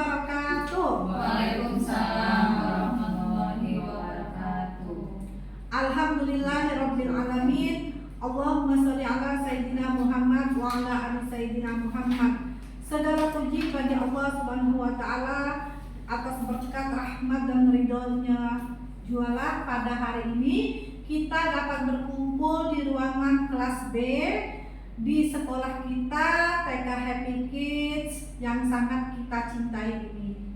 wabarakatuh. Waalaikumsalam warahmatullahi wabarakatuh. Alhamdulillahirabbil alamin. Allahumma sholli ala sayyidina Muhammad wa ala ali sayyidina Muhammad. Segala puji bagi Allah Subhanahu wa taala atas berkat rahmat dan ridhonya jualan pada hari ini kita dapat berkumpul di ruangan kelas B di sekolah kita TK Happy Kids yang sangat kita cintai ini.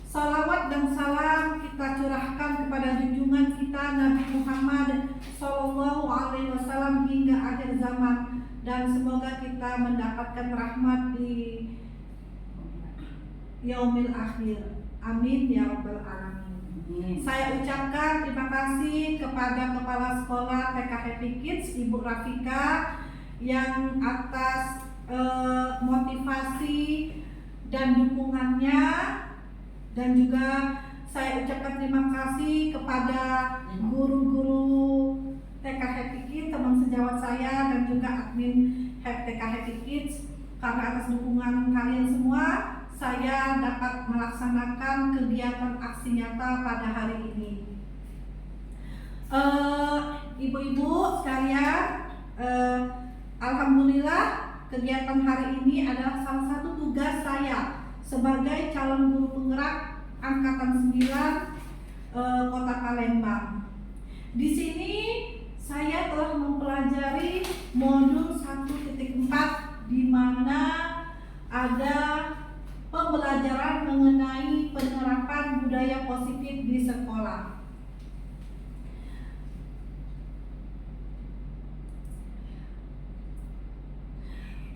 Salawat dan salam kita curahkan kepada junjungan kita Nabi Muhammad Sallallahu Alaihi Wasallam hingga akhir zaman, dan semoga kita mendapatkan rahmat di yaumil akhir. Amin ya rabbal alamin. Saya ucapkan terima kasih kepada Kepala Sekolah TK Happy Kids Ibu Rafika yang atas motivasi dan dukungannya, dan juga saya ucapkan terima kasih kepada guru-guru TK Happy Kids, teman sejawat saya, dan juga admin TK Happy Kids. Karena atas dukungan kalian semua, saya dapat melaksanakan kegiatan aksi nyata pada hari ini. Ibu-ibu sekalian, alhamdulillah kegiatan hari ini adalah salah satu tugas saya sebagai calon guru penggerak angkatan 9 Kota Palembang. Di sini saya telah mempelajari modul 1.4 di mana ada pembelajaran mengenai penerapan budaya positif di sekolah.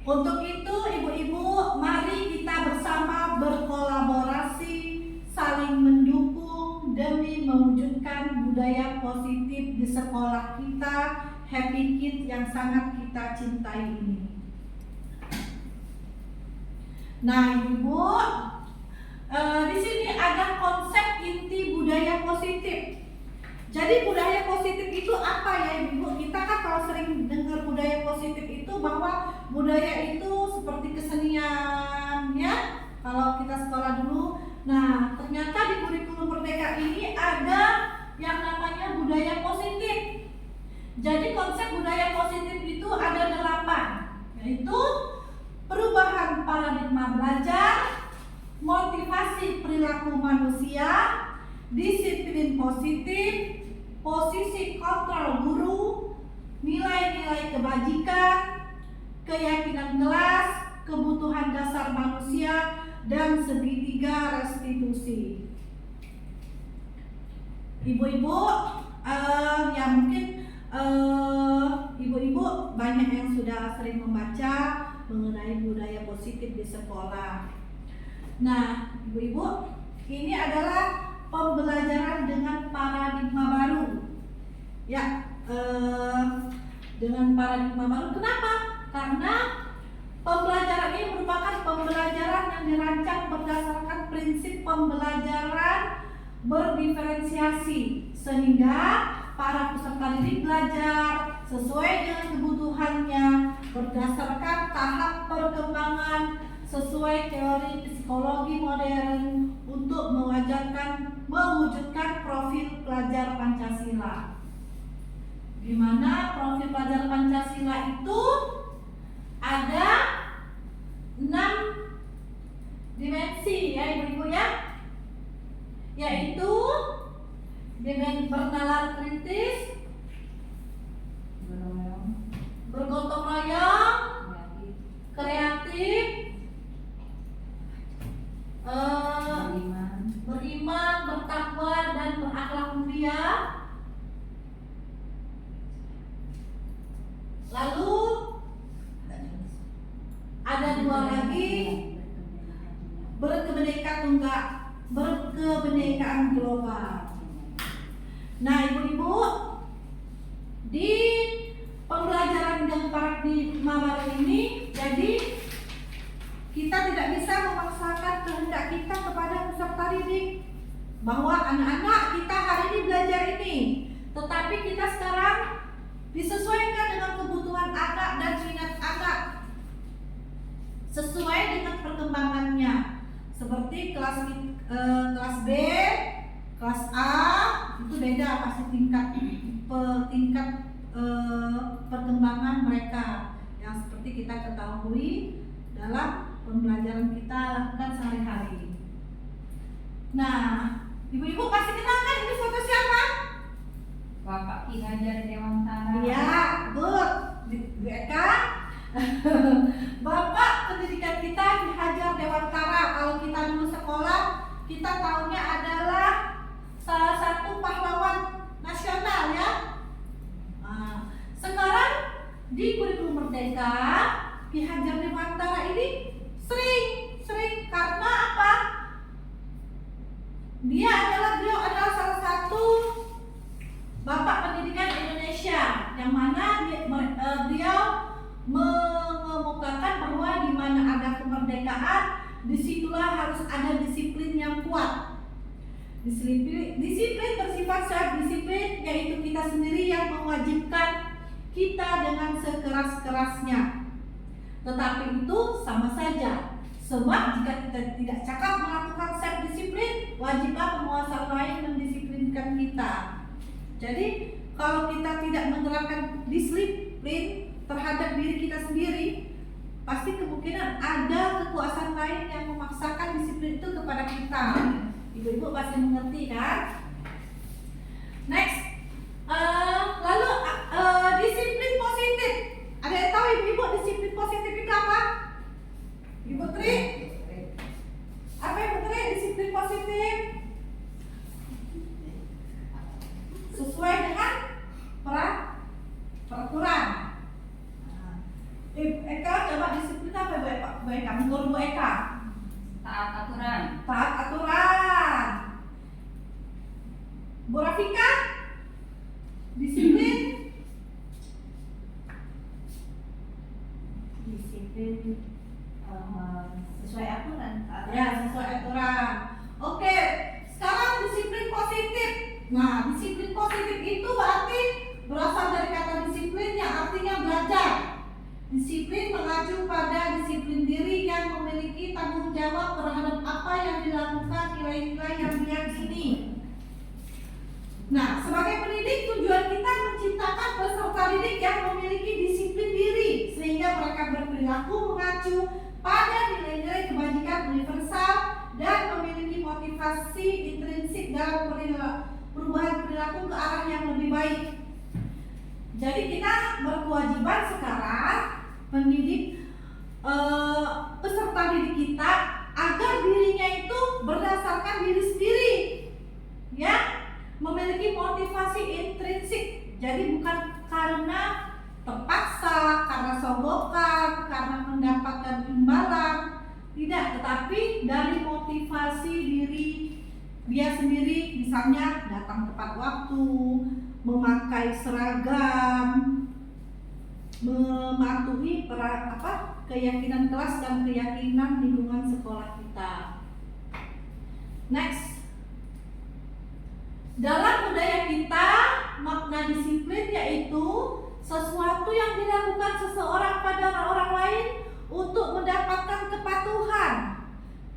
Untuk itu, ibu-ibu, mari kita bersama berkolaborasi, saling mendukung demi mewujudkan budaya positif di sekolah kita, Happy Kids yang sangat kita cintai ini. Nah, ibu, di sini ada konsep inti budaya positif. Jadi budaya positif itu apa ya ibu? Kita kan kalau sering dengar budaya positif itu bahwa budaya itu seperti kesenian ya, kalau kita sekolah dulu. Nah, ternyata di kurikulum Merdeka ini ada yang namanya budaya positif. Jadi konsep budaya positif itu ada 8, yaitu perubahan paradigma belajar, motivasi perilaku manusia, disiplin positif, posisi kontrol guru, nilai-nilai kebajikan, keyakinan kelas, kebutuhan dasar manusia, dan segitiga restitusi. Ibu-ibu, ya mungkin ibu-ibu banyak yang sudah sering membaca mengenai budaya positif di sekolah. Nah, ibu-ibu, ini adalah pembelajaran dengan paradigma baru. Ya, dengan paradigma baru. Kenapa? Karena pembelajaran ini merupakan pembelajaran yang dirancang berdasarkan prinsip pembelajaran berdiferensiasi, sehingga para peserta didik belajar sesuai dengan kebutuhannya berdasarkan tahap perkembangan sesuai teori psikologi modern untuk mewujudkan profil pelajar Pancasila. Di mana profil pelajar Pancasila itu ada 6 dimensi ya ibu-ibu ya, yaitu dimensi bernalar kritis, bergotong royong, kreatif, beriman, bertakwa, dan berakhlak mulia. Lalu ada 2 lagi, berkebenekaan global. Nah, ibu-ibu, di pembelajaran yang paradigma baru ini, jadi kita tidak bisa memaksakan kehendak kita kepada peserta didik bahwa anak-anak kita hari ini belajar ini, tetapi kita sekarang disesuaikan dengan kebutuhan anak dan minat anak sesuai dengan perkembangannya. Seperti kelas B, kelas A itu beda pasti tingkat perkembangan mereka yang seperti kita ketahui dalam pembelajaran kita lakukan sehari-hari. Nah, ibu-ibu pasti kenal kan ini foto siapa? Bapak Ki Hajar Dewantara. Iya, betul. Bu Eka. Bapak pendidikan kita Ki Hajar Dewantara. Kalau kita dulu sekolah, kita tahunya adalah salah satu pahlawan nasional ya. Nah, sekarang di kurikulum Merdeka, Ki Hajar Dewantara ini sering karena apa? Beliau adalah salah satu Bapak Pendidikan Indonesia yang mana beliau mengemukakan bahwa di mana ada kemerdekaan, disitulah harus ada disiplin yang kuat. Disiplin bersifat self disiplin, yaitu kita sendiri yang mewajibkan kita dengan sekeras-kerasnya. Tetapi itu sama saja. Sebab jika kita tidak cakap melakukan self disiplin, wajiblah penguasa lain mendisiplinkan kita. Jadi kalau kita tidak menerapkan disiplin terhadap diri kita sendiri, pasti kemungkinan ada kekuasaan lain yang memaksakan disiplin itu kepada kita. Ibu-ibu pasti mengerti kan? Next, lalu disiplin positif. Ada yang tahu ibu-ibu disiplin positif itu apa? Ibu Tri? Apa Ibu Tri disiplin positif? Sesuai dengan peraturan. Ibu Eka coba disiplin apa Bu Eka? Menurut Bu Eka? Taat aturan. Taat aturan. Bu Rafika? Disiplin? Disiplin sesuai aturan. Ya, sesuai aturan. Oke, sekarang disiplin positif. Nah, disiplin positif itu berarti berasal dari kata disiplin yang artinya belajar. Disiplin mengacu pada disiplin diri yang memiliki tanggung jawab terhadap apa yang dilakukan, nilai-nilai yang diyakini. Nah, sebagai pendidik tujuan kita menciptakan peserta didik yang memiliki disiplin diri sehingga mereka berperilaku mengacu pada nilai-nilai kebajikan universal dan memiliki motivasi intrinsik dalam perubahan perilaku ke arah yang lebih baik. Jadi kita berkewajiban sekarang mendidik peserta didik kita agar dirinya itu berdasarkan diri sendiri, ya, memiliki motivasi intrinsik. Jadi bukan karena terpaksa, karena sogokan, karena mendapatkan imbalan, tidak, tetapi dari motivasi diri dia sendiri, misalnya datang tepat waktu, memakai seragam, mematuhi keyakinan kelas dan keyakinan lingkungan sekolah kita. Next, dalam budaya kita, makna disiplin yaitu sesuatu yang dilakukan seseorang pada orang lain untuk mendapatkan kepatuhan.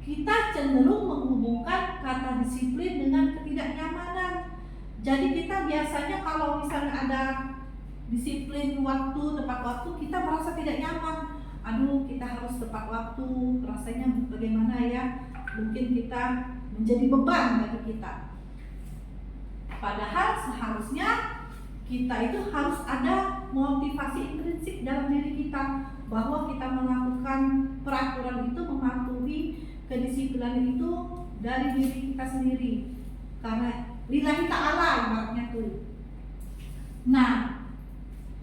Kita cenderung menghubungkan kata disiplin dengan ketidaknyamanan. Jadi kita biasanya kalau misalnya ada disiplin waktu, tepat waktu, kita merasa tidak nyaman. Aduh, kita harus tepat waktu, rasanya bagaimana ya? Mungkin kita menjadi beban bagi kita. Padahal seharusnya kita itu harus ada motivasi intrinsik dalam diri kita, bahwa kita melakukan peraturan itu, mematuhi kedisiplinan itu dari diri kita sendiri, karena lillahi ta'ala ibaratnya tuh. Nah,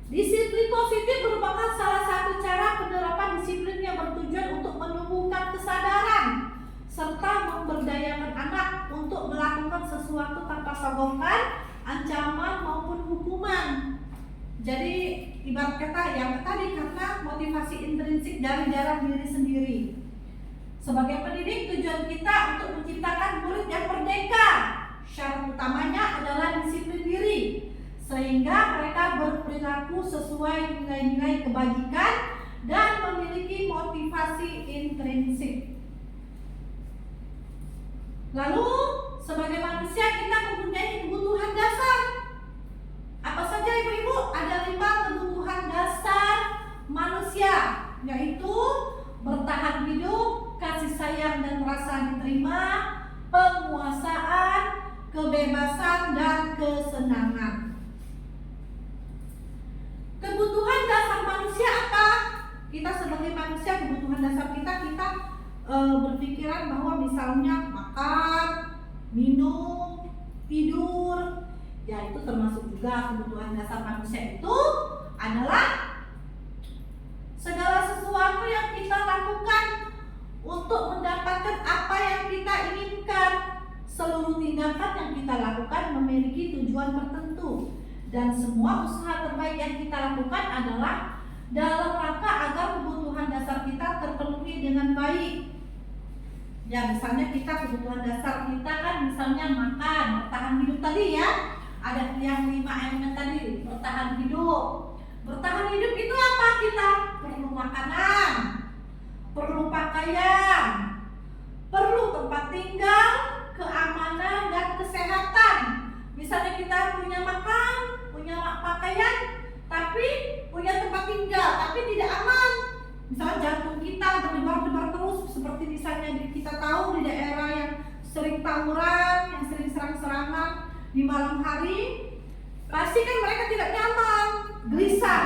disiplin positif merupakan salah satu cara penerapan disiplin yang bertujuan untuk menumbuhkan kesadaran serta memberdayakan anak untuk melakukan sesuatu tanpa sogokan, ancaman maupun hukuman. Jadi ibarat kata yang tadi, karena motivasi intrinsik dari dalam diri sendiri. Sebagai pendidik, tujuan kita untuk menciptakan murid yang merdeka. Syarat utamanya adalah disiplin diri, sehingga mereka berperilaku sesuai nilai-nilai kebajikan dan memiliki motivasi intrinsik. Lalu sebagai manusia kita mempunyai kebutuhan dasar. Apa saja ibu-ibu? Ada 5 kebutuhan dasar manusia, yaitu bertahan hidup, kasih sayang dan rasa diterima, penguasaan, kebebasan dan kesenangan. Kebutuhan dasar manusia apa? Kita sebagai manusia, kebutuhan dasar kita berpikiran bahwa misalnya makan, minum, tidur, ya itu termasuk juga kebutuhan dasar manusia. Itu adalah segala sesuatu yang kita lakukan untuk mendapatkan apa yang kita inginkan. Seluruh tindakan yang kita lakukan memiliki tujuan tertentu, dan semua usaha terbaik yang kita lakukan adalah dalam rangka agar kebutuhan dasar kita terpenuhi dengan baik. Ya, misalnya kita kebutuhan dasar kita kan misalnya makan, bertahan hidup tadi ya. Ada yang 5 elemen tadi, bertahan hidup. Bertahan hidup itu apa? Kita perlu makanan, perlu pakaian, perlu tempat tinggal, keamanan dan kesehatan. Misalnya kita punya makan, punya pakaian, tapi punya tempat tinggal, tapi tidak aman. Misalnya jantung kita berdebar-debar terus, seperti misalnya kita tahu di daerah yang sering tawuran, yang sering serang-serangan di malam hari, pasti kan mereka tidak nyaman, gelisah.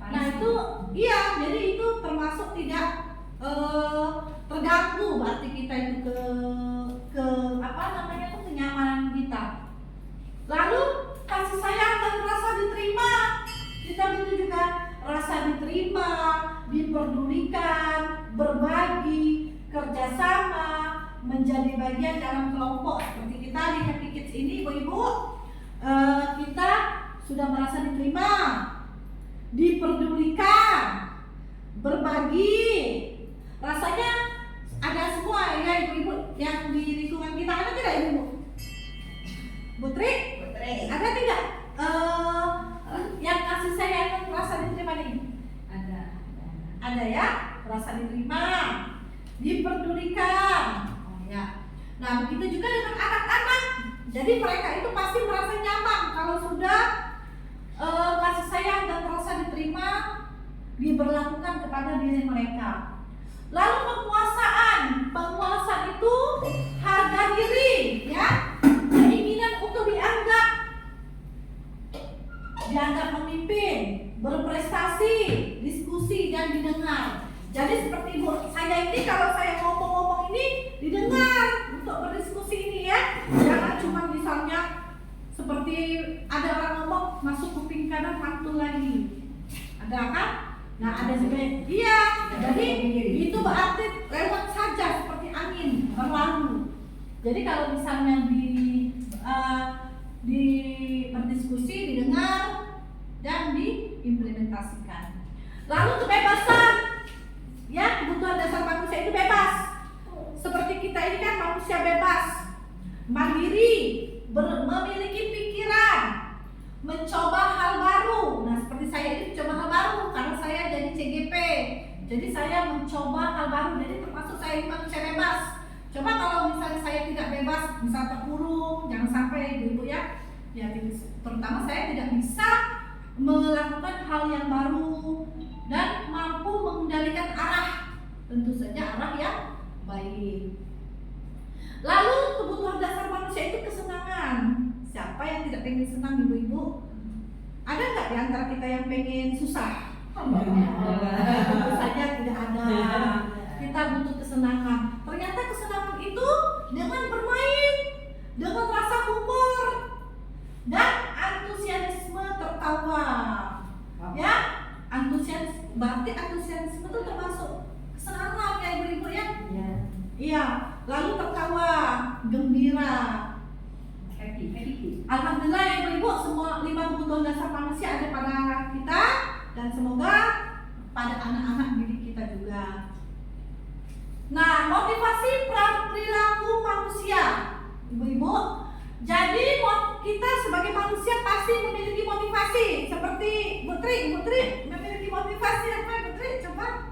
Nah itu, iya, jadi itu termasuk tidak terganggu, berarti kita itu ke apa namanya itu kenyamanan kita. Lalu kasih sayang dan rasa diterima, kita butuh juga rasa diterima, diperdulikan, berbagi, kerjasama, menjadi bagian dalam kelompok. Seperti kita di Happy Kids ini, ibu-ibu, kita sudah merasa diterima, diperdulikan, berbagi. Rasanya ada semua ya ibu-ibu yang di lingkungan kita, ada tidak ibu-ibu? Putri? Ada tidak? Yang kasih sayang dan rasa diterima nih? Ada ya, rasa diterima, diperdulikan. Oh ya. Nah begitu juga dengan anak-anak. Jadi mereka itu pasti merasa nyaman kalau sudah kasih sayang dan rasa diterima diberlakukan kepada diri mereka. Lalu penguasaan itu harga diri, ya, keinginan untuk dianggap memimpin, berprestasi, diskusi dan didengar. Jadi seperti saya ini, kalau saya ngomong-ngomong ini didengar untuk berdiskusi ini ya. Jangan cuma misalnya seperti ada orang ngomong masuk kuping kanan mantul lagi. Ada kan? Nah ada juga, iya. Jadi itu berarti lewat saja seperti angin berlalu. Jadi kalau misalnya di berdiskusi, didengar dan diimplementasikan. Lalu kebebasan, ya, kebutuhan dasar manusia itu bebas. Seperti kita ini kan manusia bebas, mandiri, memiliki pikiran, mencoba hal baru. Nah seperti saya ini mencoba hal baru karena saya jadi CGP. Jadi saya mencoba hal baru, jadi termasuk saya ini manusia bebas. Coba kalau misalnya saya tidak bebas, bisa terkurung, jangan sampai ibu-ibu ya, terutama saya tidak bisa melakukan hal yang baru dan mampu mengendalikan arah, tentu saja arah yang baik. Lalu kebutuhan dasar manusia itu kesenangan. Siapa yang tidak pengen senang ibu-ibu? Ada nggak di antara kita yang pengen susah? Tentu saja tidak ada. Kita butuh kesenangan. Ternyata kesenangan itu dengan bermain, dengan rasa humor dan antusiasme tertawa. Ya, berarti antusiasme itu termasuk kesenangan ya ibu-ibu ya? Iya. Lalu tertawa, gembira, happy. Alhamdulillah ya ibu-ibu, semua 5 kebutuhan dasar manusia ada pada kita, dan semoga pada anak-anak didik kita juga. Nah, motivasi perilaku manusia, ibu-ibu. Jadi kita sebagai manusia pasti memiliki motivasi. Seperti Putri memiliki motivasi apa Putri? Coba.